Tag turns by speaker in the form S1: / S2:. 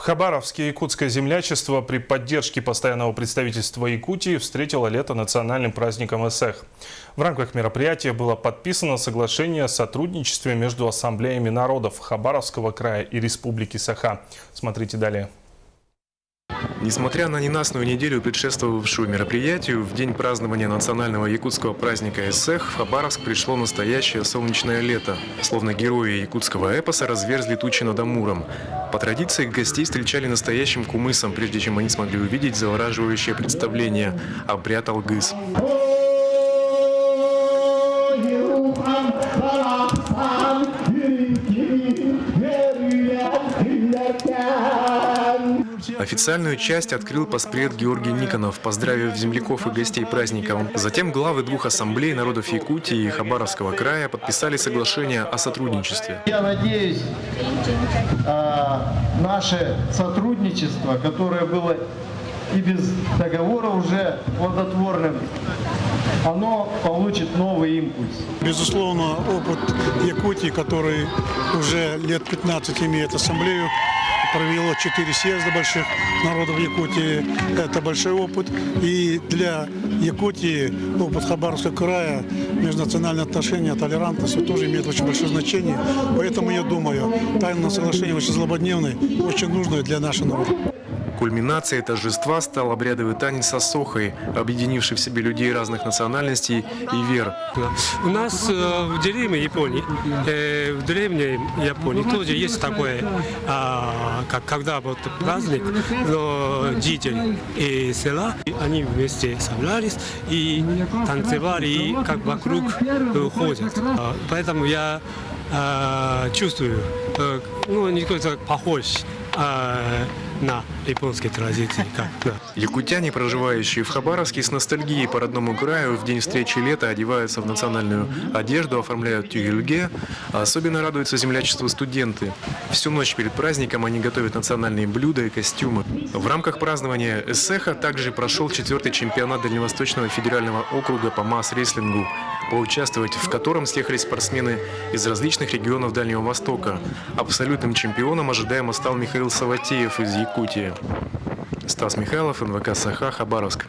S1: Хабаровске якутское землячество при поддержке постоянного представительства Якутии встретило лето национальным праздником Эсэх. В рамках мероприятия было подписано соглашение о сотрудничестве между ассамблеями народов Хабаровского края и Республики Саха. Смотрите далее.
S2: Несмотря на ненастную неделю, предшествовавшую мероприятию, в день празднования национального якутского праздника Эсэх в Хабаровск пришло настоящее солнечное лето. Словно герои якутского эпоса разверзли тучи над Амуром. По традиции гостей встречали настоящим кумысом, прежде чем они смогли увидеть завораживающее представление – обряд алгыс. Официальную часть открыл поспред Георгий Никонов, поздравив земляков и гостей праздника. Затем главы двух ассамблей народов Якутии и Хабаровского края подписали соглашение о сотрудничестве.
S3: Я надеюсь, наше сотрудничество, которое было и без договора уже плодотворным, оно получит новый импульс.
S4: Безусловно, опыт Якутии, который уже лет 15 имеет ассамблею, провело 4 съезда больших народов Якутии. Это большой опыт. И для Якутии опыт Хабаровского края, межнациональные отношения, толерантность тоже имеет очень большое значение. Поэтому я думаю, тайное соглашение очень злободневное, очень нужное для нашего народа.
S2: Кульминацией торжества стал обрядовый танец Асохой, объединивший в себе людей разных национальностей и вер.
S5: У нас в деревне Японии, в древней Японии тоже есть такое, когда вот праздник, но жители и села, они вместе собрались и танцевали, и как вокруг ходят. Поэтому я чувствую, не какой-то похож на японские традиции.
S2: Якутяне, проживающие в Хабаровске, с ностальгией по родному краю в день встречи лета одеваются в национальную одежду, оформляют тюгельге, а особенно радуются землячеству студенты. Всю ночь перед праздником они готовят национальные блюда и костюмы. В рамках празднования Эсэха также прошел 4-й чемпионат Дальневосточного федерального округа по масс-рестлингу, поучаствовать в котором съехались спортсмены из различных регионов Дальнего Востока. Абсолютным чемпионом ожидаемо стал Михаил Саватеев из Якутии. Стас Михайлов, НВК Саха, Хабаровск.